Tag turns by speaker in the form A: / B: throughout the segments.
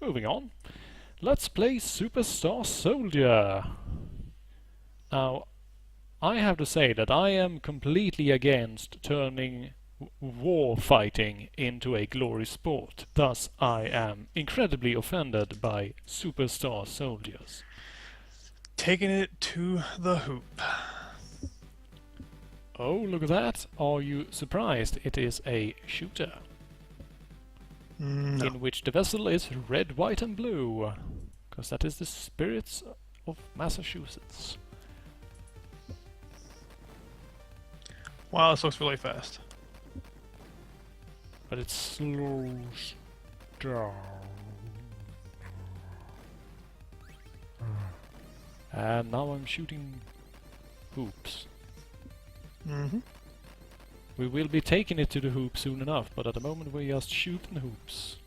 A: moving on. Let's play Superstar Soldier. Now, I have to say that I am completely against turning war fighting into a glory sport. Thus, I am incredibly offended by Superstar Soldiers.
B: Taking it to the hoop.
A: Oh, look at that. Are you surprised? It is a shooter.
B: No.
A: In which the vessel is red, white and blue. Because that is the spirits of Massachusetts.
B: Wow, this looks really fast.
A: But it slows down. And now I'm shooting hoops.
B: Mm-hmm.
A: We will be taking it to the hoop soon enough, but at the moment we're just shooting hoops.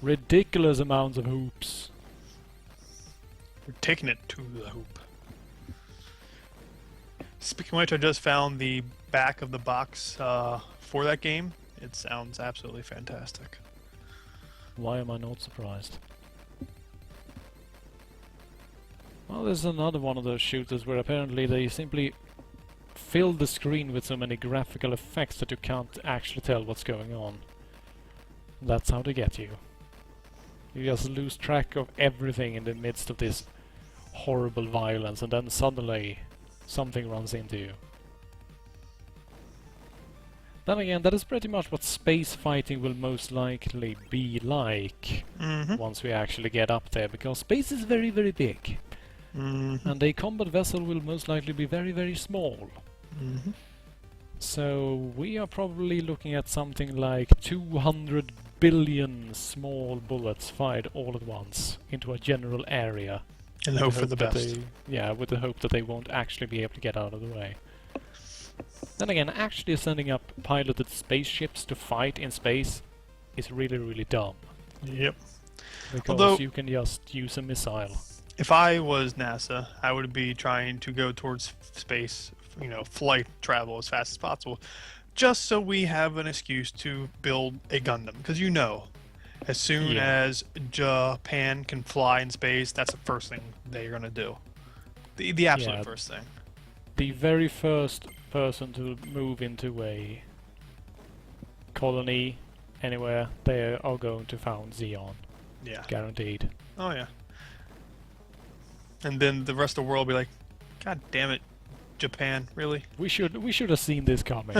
A: Ridiculous amounts of hoops.
B: We're taking it to the hoop. Speaking of which, I just found the back of the box for that game. It sounds absolutely fantastic.
A: Why am I not surprised? Well, there's another one of those shooters where apparently they simply fill the screen with so many graphical effects that you can't actually tell what's going on. That's how they get you. You just lose track of everything in the midst of this horrible violence, and then suddenly something runs into you. Then again, that is pretty much what space fighting will most likely be like once we actually get up there, because space is very, very big. And a combat vessel will most likely be very, very small. So we are probably looking at something like 200 billion small bullets fired all at once into a general area.
B: And hope for the best.
A: Yeah, with the hope that they won't actually be able to get out of the way. Then again, actually sending up piloted spaceships to fight in space is really, really dumb.
B: Yep.
A: Because
B: Although,
A: you can just use a missile.
B: if I was NASA, I would be trying to go towards space, flight travel as fast as possible, just so we have an excuse to build a Gundam. Because as soon as Japan can fly in space, that's the first thing they're going to do. The absolute first thing.
A: The very first person to move into a colony anywhere, they are going to found Xeon.
B: Yeah.
A: Guaranteed.
B: Oh, yeah. And then the rest of the world will be like, God damn it, Japan, really?
A: We should have seen this coming.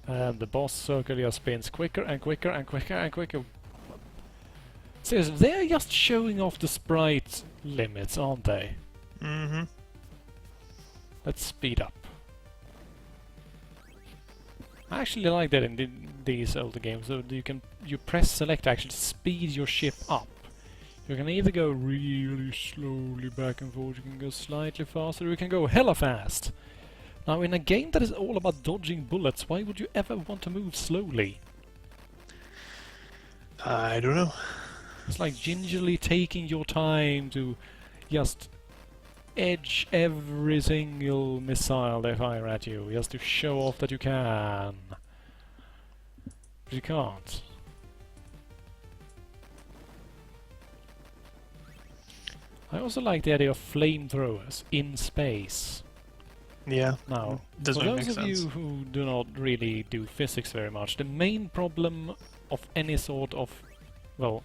A: And the boss circle just spins quicker and quicker and quicker and quicker. Seriously, they're just showing off the sprite limits, aren't they?
B: Mm-hmm.
A: Let's speed up. I actually like that in these older games, so you press select to actually speed your ship up. You can either go really slowly back and forth, you can go slightly faster, or you can go hella fast. Now, in a game that is all about dodging bullets, why would you ever want to move slowly?
B: I don't know.
A: It's like gingerly taking your time to just edge every single missile they fire at you, just to show off that you can. But you can't. I also like the idea of flamethrowers in space.
B: Yeah.
A: Now, for those of you who do not really do physics very much, the main problem of any sort of, well,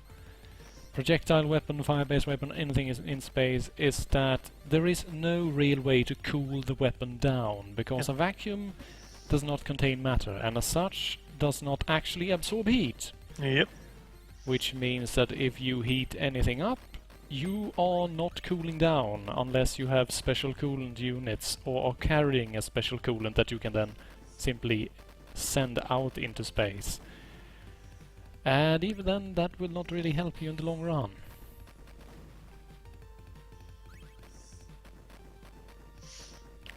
A: projectile weapon, fire-based weapon, anything is in space, is that there is no real way to cool the weapon down, because a vacuum does not contain matter, and as such does not actually absorb heat.
B: Yep.
A: Which means that if you heat anything up, you are not cooling down unless you have special coolant units or are carrying a special coolant that you can then simply send out into space. And even then, that will not really help you in the long run.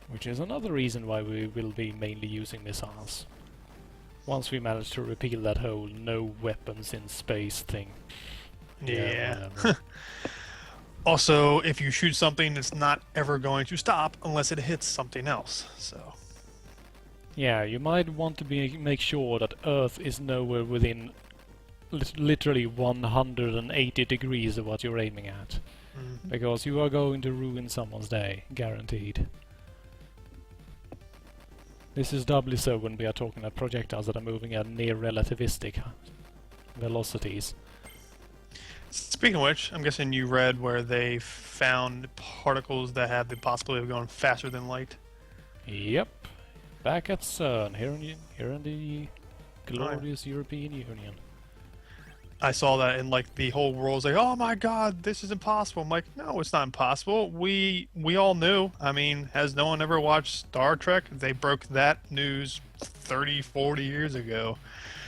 A: Which is another reason why we will be mainly using missiles. Once we manage to repeal that whole no weapons in space thing.
B: Yeah. Also, if you shoot something, it's not ever going to stop unless it hits something else. So
A: Yeah, you might want to make sure that Earth is nowhere within literally 180 degrees of what you're aiming at.
B: Mhm.
A: Because you are going to ruin someone's day, guaranteed. This is doubly so when we are talking about projectiles that are moving at near relativistic velocities.
B: Speaking of which, I'm guessing you read where they found particles that have the possibility of going faster than light.
A: Yep. Back at CERN, here in the glorious European Union.
B: I saw that, and like the whole world's like, "Oh my God, this is impossible." I'm like, "No, it's not impossible. We all knew. I mean, has no one ever watched Star Trek? They broke that news 30, 40 years ago."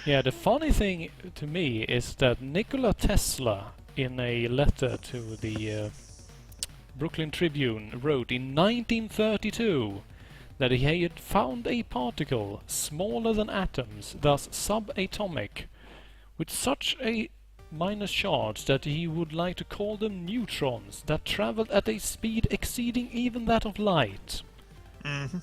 A: Yeah, the funny thing to me is that Nikola Tesla, in a letter to the Brooklyn Tribune, wrote in 1932 that he had found a particle smaller than atoms, thus subatomic, with such a minus charge that he would like to call them neutrons that traveled at a speed exceeding even that of light.
B: Mm-hmm.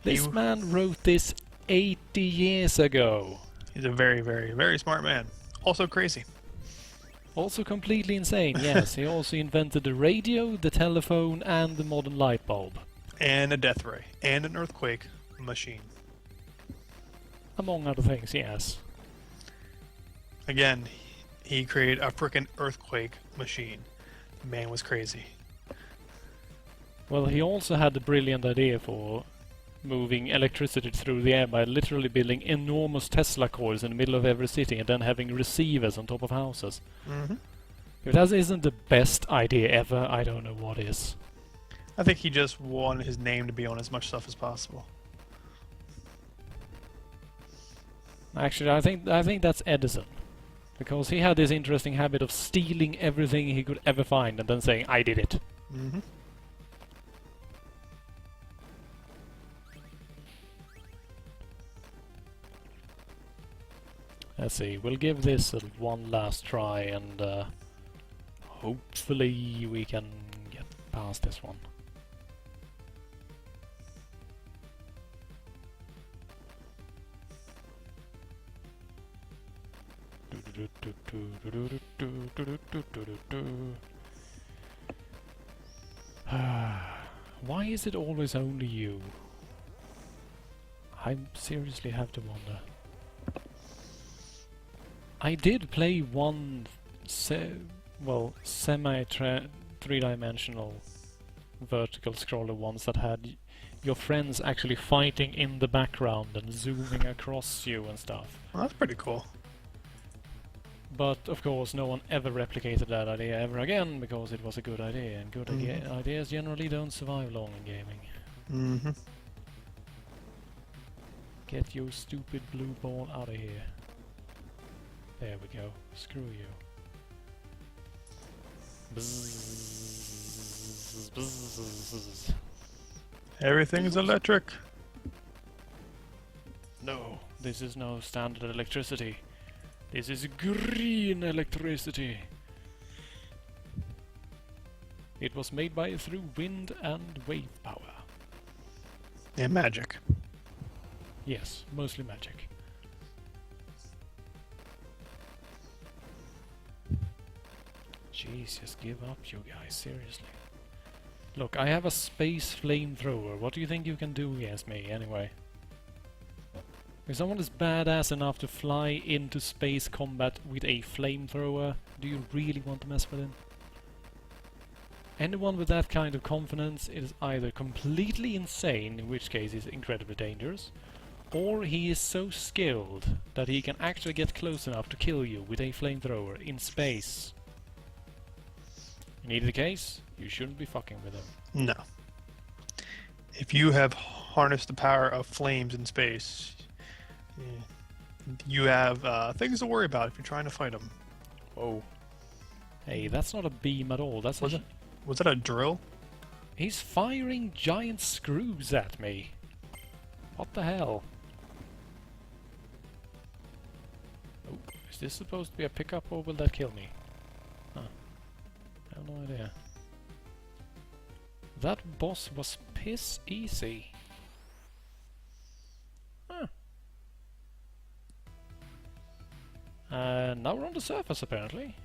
A: This man wrote this 80 years ago.
B: He's a very, very, very smart man. Also crazy.
A: Also completely insane, yes. He also invented the radio, the telephone, and the modern light bulb.
B: And a death ray. And an earthquake machine.
A: Among other things, yes.
B: Again, he created a frickin' earthquake machine. The man was crazy.
A: Well, he also had the brilliant idea for moving electricity through the air by literally building enormous Tesla coils in the middle of every city and then having receivers on top of houses.
B: Mm-hmm.
A: If that isn't the best idea ever, I don't know what is.
B: I think he just wanted his name to be on as much stuff as possible.
A: Actually, I think that's Edison. Because he had this interesting habit of stealing everything he could ever find and then saying, "I did it."
B: Mm-hmm.
A: Let's see, we'll give this one last try and hopefully we can get past this one. Why is it always only you? I seriously have to wonder. I did play one semi-three-dimensional vertical scroller once that had your friends actually fighting in the background and zooming across you and stuff.
B: Well, that's pretty cool.
A: But of course no one ever replicated that idea ever again because it was a good idea, and good ideas generally don't survive long in gaming.
B: Mm-hmm.
A: Get your stupid blue ball out of here. There we go. Screw you. Bzzz, bzzz.
B: Everything's electric.
A: No, this is no standard electricity. This is green electricity. It was made through wind and wave power.
B: And magic.
A: Yes, mostly magic. Jeez, just give up, you guys, seriously. Look, I have a space flamethrower. What do you think you can do against me, anyway? If someone is badass enough to fly into space combat with a flamethrower, do you really want to mess with him? Anyone with that kind of confidence is either completely insane, in which case he's incredibly dangerous, or he is so skilled that he can actually get close enough to kill you with a flamethrower in space. In either case, you shouldn't be fucking with him.
B: No. If you have harnessed the power of flames in space, you have things to worry about if you're trying to fight them.
A: Whoa. Hey, that's not a beam at all. That's
B: Was that a drill?
A: He's firing giant screws at me. What the hell? Oh, is this supposed to be a pickup or will that kill me? Huh. I have no idea. That boss was piss easy. Now we're on the surface, apparently.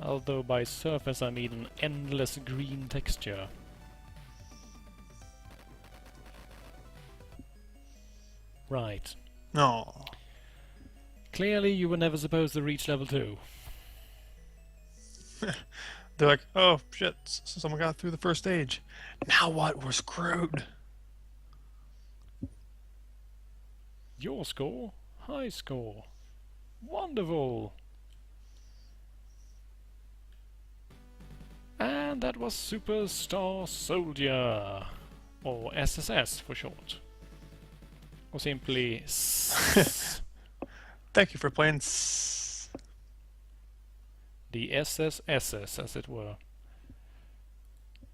A: Although by surface I mean an endless green texture. Right.
B: No.
A: Clearly you were never supposed to reach level 2.
B: They're like, oh shit, someone got through the first stage. Now what? We're screwed.
A: Your score? High score. Wonderful! And that was Superstar Soldier. Or SSS for short. Or simply S.
B: Thank you for playing.
A: The SSSs, as it were.